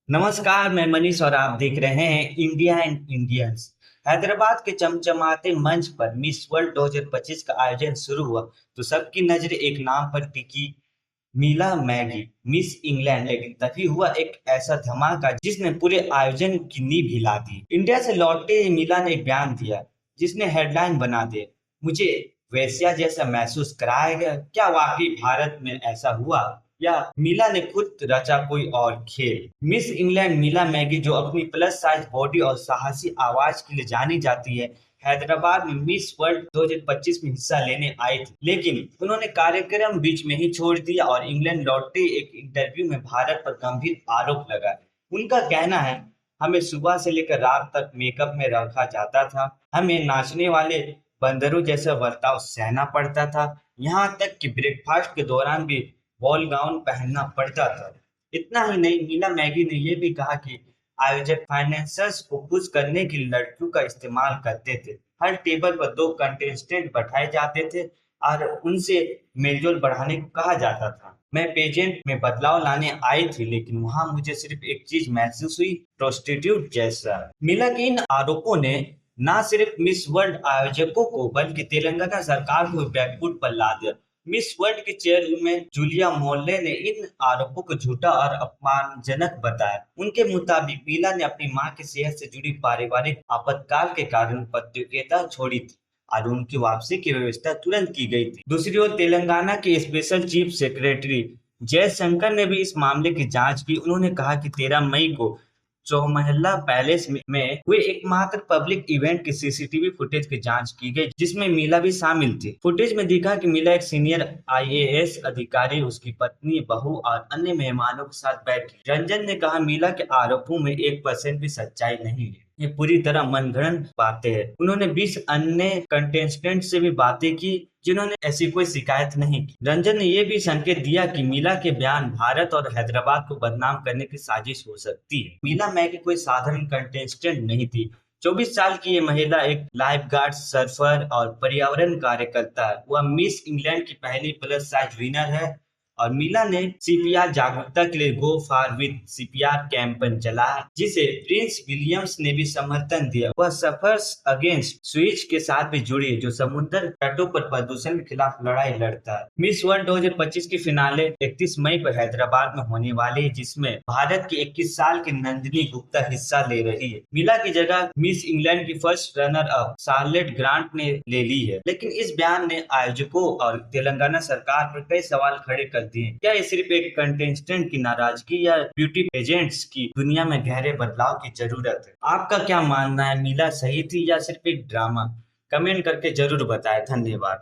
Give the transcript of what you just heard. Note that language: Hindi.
नमस्कार, मैं मनीष और आप देख रहे हैं इंडिया एंड इंडियंस। हैदराबाद के चमचमाते मंच पर मिस वर्ल्ड 2025 का आयोजन शुरू हुआ तो सबकी नजर एक नाम पर टिकी। मीला मैगी मिस इंग्लैंड। लेकिन तभी हुआ एक ऐसा धमाका जिसने पूरे आयोजन की नींव हिला दी। इंडिया से लौटे मीला ने एक बयान दिया जिसने हेडलाइन बना दे, मुझे वेश्या जैसा महसूस कराया गया। क्या वाकई भारत में ऐसा हुआ या मीला ने खुद रचा कोई और खेल? मिस इंग्लैंड मीला मैगी, जो अपनी प्लस साइज बॉडी और साहसी आवाज के लिए जानी जाती है, हैदराबाद में मिस वर्ल्ड 2025 में हिस्सा लेने आई थी। लेकिन उन्होंने कार्यक्रम बीच में ही छोड़ दिया और इंग्लैंड लौटे। एक इंटरव्यू में भारत पर गंभीर आरोप लगाए। उनका कहना है, हमें सुबह से लेकर रात तक मेकअप में रखा जाता था, हमें नाचने वाले बंदरों जैसा बर्ताव सहना पड़ता था, यहाँ तक कि ब्रेकफास्ट के दौरान भी बॉल गाउन पहनना पड़ता था। इतना ही नहीं, मीना मैगी ने यह भी कहा कि आयोजक फाइनेंसर्स को खुश करने के लिए लड़कियों का इस्तेमाल करते थे। हर टेबल पर दो कंटेस्टेंट बैठाए जाते थे और उनसे मेलजोल बढ़ाने को कहा जाता था। मैं पेजेंट में बदलाव लाने आई थी, लेकिन वहां मुझे सिर्फ एक चीज महसूस हुई, प्रोस्टिट्यूट जैसा। मिला के इन आरोपों ने न सिर्फ मिस वर्ल्ड आयोजकों को बल्कि तेलंगाना सरकार को बैकफुट पर ला दिया। मिस वर्ल्ड की चेयरवुमैन जूलिया मोल्ले ने इन आरोपों को झूठा और अपमानजनक बताया। उनके मुताबिक मीला ने अपनी मां की सेहत से जुड़ी पारिवारिक आपातकाल के कारण प्रतियोगिता छोड़ी थी और उनकी वापसी की व्यवस्था तुरंत की गई थी। दूसरी ओर तेलंगाना के स्पेशल चीफ सेक्रेटरी जयशंकर ने भी इस मामले की जांच की। उन्होंने कहा कि 13 मई को चौमहला पैलेस में हुए एकमात्र पब्लिक इवेंट की सीसीटीवी फुटेज की जांच की गई, जिसमें मीला भी शामिल थी। फुटेज में दिखा कि मीला एक सीनियर आईएएस अधिकारी, उसकी पत्नी, बहू और अन्य मेहमानों के साथ बैठी। रंजन ने कहा, मीला के आरोपों में 1% भी सच्चाई नहीं है, ये पूरी तरह मनगढ़ंत बातें हैं। उन्होंने 20 अन्य कंटेस्टेंट से भी बातें की जिन्होंने ऐसी कोई शिकायत नहीं की। रंजन ने यह भी संकेत दिया कि मीला के बयान भारत और हैदराबाद को बदनाम करने की साजिश हो सकती है। मीला मैगी कोई साधारण कंटेस्टेंट नहीं थी। 24 साल की ये महिला एक लाइफ गार्ड, सर्फर और पर्यावरण कार्यकर्ता है। वह मिस इंग्लैंड की पहली प्लस साइज विनर है और मीला ने सीपीआर जागरूकता के लिए go for with CPR campaign चलाया, जिसे प्रिंस विलियम्स ने भी समर्थन दिया। वह सफर्स अगेंस्ट स्विच के साथ भी जुड़ी है, जो समुद्र तटों पर प्रदूषण के खिलाफ लड़ाई लड़ता है। मिस वर्ल्ड 2025 की फिनाले 31 मई को हैदराबाद में होने वाली है, जिसमें भारत की 21 साल की नंदिनी गुप्ता हिस्सा ले रही है। मीला की जगह मिस इंग्लैंड की first runner up Charlotte grant ने ले ली है। लेकिन इस बयान ने आयोजकों और तेलंगाना सरकार पर कई सवाल खड़े कर दिए। क्या ये सिर्फ एक कंटेस्टेंट की नाराजगी या ब्यूटी पेजेंट्स की दुनिया में गहरे बदलाव की जरूरत है? आपका क्या मानना है, मीला सही थी या सिर्फ एक ड्रामा? कमेंट करके जरूर बताएं। धन्यवाद।